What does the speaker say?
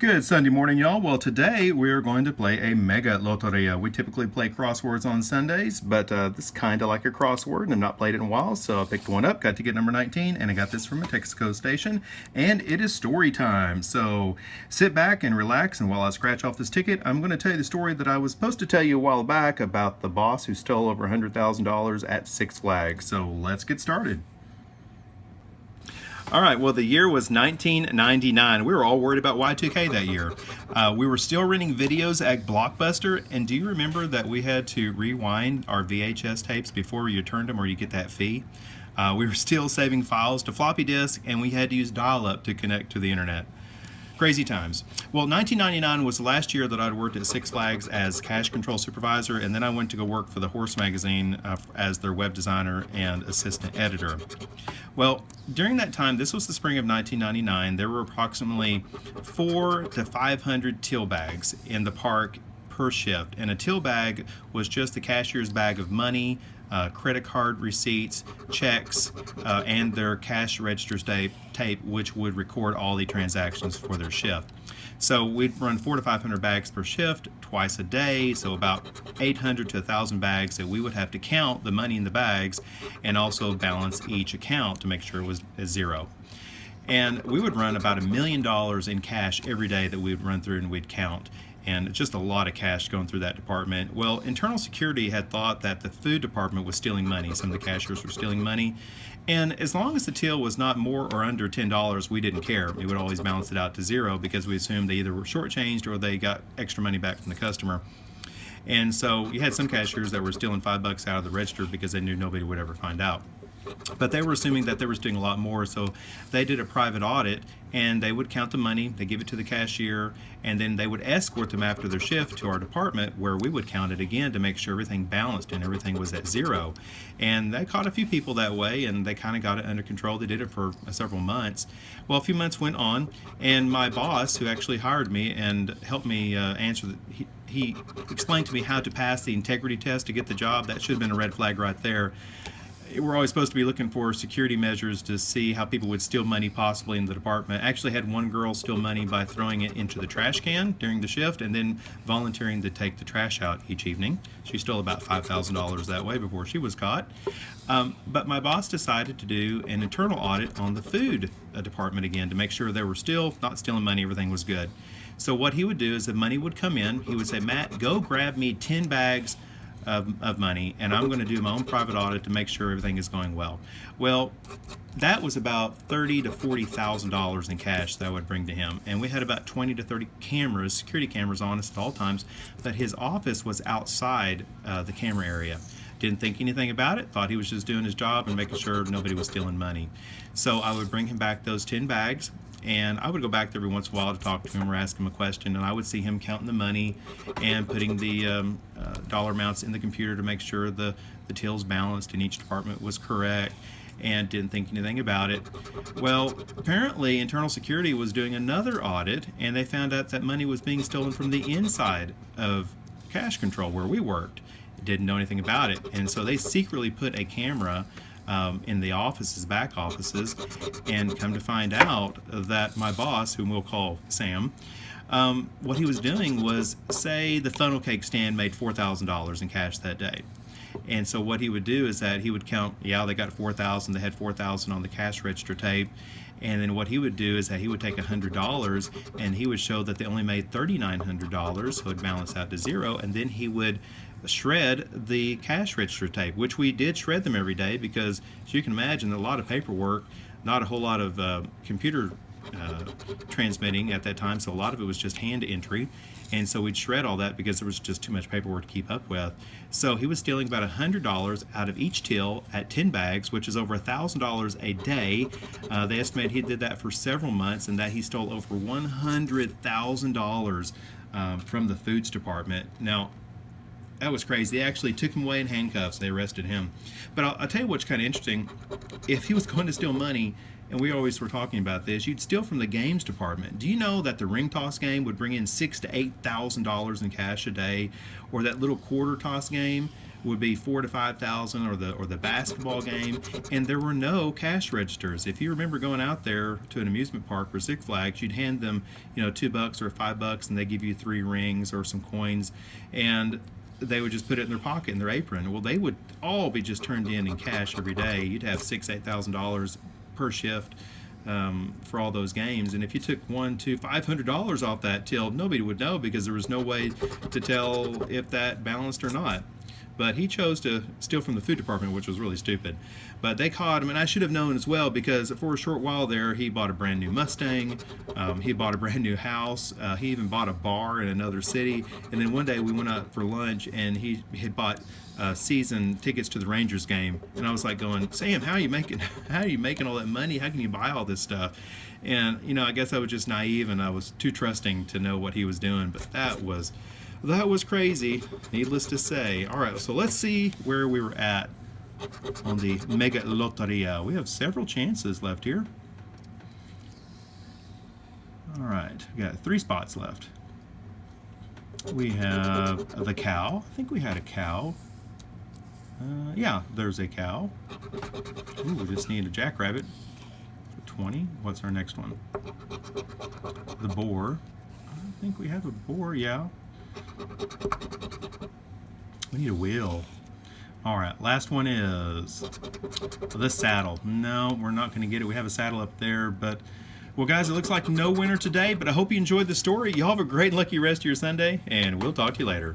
Good Sunday morning, y'all. Well, today we're going to play a mega Loteria. We typically play crosswords on Sundays, but this is kind of like a crossword, and I've not played it in a while, so I picked one up, got to get number 19, and I got this from a Texaco station, and it is story time. So sit back and relax, and while I scratch off this ticket, I'm going to tell you the story that I was supposed to tell you a while back about the boss who stole over $100,000 at Six Flags. So let's get started. All right, well, the year was 1999. We were all worried about Y2K that year. We were still renting videos at Blockbuster, and do you remember that we had to rewind our VHS tapes before you returned them or you get that fee? We were still saving files to floppy disk, and we had to use dial-up to connect to the internet. Crazy times. Well, 1999 was the last year that I'd worked at Six Flags as cash control supervisor, and then I went to go work for the Horse magazine as their web designer and assistant editor. Well, during that time, this was the spring of 1999, there were approximately 400 to 500 till bags in the park per shift, and a till bag was just the cashier's bag of money, credit card receipts, checks, and their cash registers tape, which would record all the transactions for their shift. So we'd run 400 to 500 bags per shift twice a day, so about 800 to 1,000 bags that we would have to count the money in the bags and also balance each account to make sure it was zero. And we would run about $1 million in cash every day that we would run through and we'd count. And just a lot of cash going through that department. Well, internal security had thought that the food department was stealing money. Some of the cashiers were stealing money. And as long as the till was not more or under $10, we didn't care. We would always balance it out to zero because we assumed they either were shortchanged or they got extra money back from the customer. And so you had some cashiers that were stealing $5 out of the register because they knew nobody would ever find out. But they were assuming that they were doing a lot more, so they did a private audit and they would count the money, they give it to the cashier, and then they would escort them after their shift to our department where we would count it again to make sure everything balanced and everything was at zero. And they caught a few people that way and they kind of got it under control. They did it for several months. Well, a few months went on, and my boss, who actually hired me and helped me answer he explained to me how to pass the integrity test to get the job. That should have been a red flag right there. We're always supposed to be looking for security measures to see how people would steal money possibly in the department. I actually had one girl steal money by throwing it into the trash can during the shift and then volunteering to take the trash out each evening. She stole about $5,000 that way before she was caught. But my boss decided to do an internal audit on the food department again to make sure they were still not stealing money, everything was good. So what he would do is the money would come in, he would say, "Matt, go grab me 10 bags of money, and I'm going to do my own private audit to make sure everything is going well." Well, that was about $30,000 to $40,000 in cash that I would bring to him, and we had about 20 to 30 cameras, security cameras on us at all times, but his office was outside the camera area. Didn't think anything about it, thought he was just doing his job and making sure nobody was stealing money. So I would bring him back those 10 bags, and I would go back there every once in a while to talk to him or ask him a question, and I would see him counting the money and putting the dollar amounts in the computer to make sure the tills balanced and each department was correct, and didn't think anything about it. Well, apparently internal security was doing another audit, and they found out that money was being stolen from the inside of cash control where we worked. Didn't know anything about it, and so they secretly put a camera in the offices, back offices, and come to find out that my boss, whom we'll call Sam, what he was doing was, say the funnel cake stand made $4,000 in cash that day. And so what he would do is that he would count, yeah, they got 4,000, they had 4,000 on the cash register tape, and then what he would do is that he would take $100 and he would show that they only made $3,900, so it would balance out to zero, and then he would shred the cash register tape, which we did shred them every day because, as you can imagine, a lot of paperwork, not a whole lot of computer transmitting at that time, so a lot of it was just hand entry, and so we'd shred all that because there was just too much paperwork to keep up with. So he was stealing about $100 out of each till at 10 bags, which is over $1,000 a day. They estimate he did that for several months, and that he stole over $100,000 from the foods department. Now, that was crazy. They actually took him away in handcuffs. They arrested him. But I'll tell you what's kind of interesting. If he was going to steal money, and we always were talking about this, you'd steal from the games department. Do you know that the ring toss game would bring in $6,000 to $8,000 in cash a day, or that little quarter toss game would be 4 to 5,000, or the basketball game, and there were no cash registers. If you remember going out there to an amusement park or Six Flags, you'd hand them, $2 or $5, and they give you 3 rings or some coins, and they would just put it in their pocket, in their apron. Well, they would all be just turned in cash every day. You'd have $6,000-8,000 per shift for all those games. And if you took $500 off that till, nobody would know, because there was no way to tell if that balanced or not. But he chose to steal from the food department, which was really stupid. But they caught him, and I should have known as well, because for a short while there, he bought a brand new Mustang, he bought a brand new house, he even bought a bar in another city. And then one day we went out for lunch, and he had bought season tickets to the Rangers game. And I was like going, Sam, how are you making all that money? How can you buy all this stuff? And I guess I was just naive, and I was too trusting to know what he was doing. But that was crazy, needless to say. All right, so let's see where we were at on the Mega Loteria. We have several chances left here. All right, we got 3 spots left. We have the cow. I think we had a cow. Yeah, there's a cow. Ooh, we just need a jackrabbit for 20. What's our next one? The boar. I think we have a boar, yeah. We need a wheel. All right, last one is the saddle. No, we're not going to get it. We have a saddle up there, but, well, guys, it looks like no winner today, but I hope you enjoyed the story. Y'all have a great and lucky rest of your Sunday, and we'll talk to you later.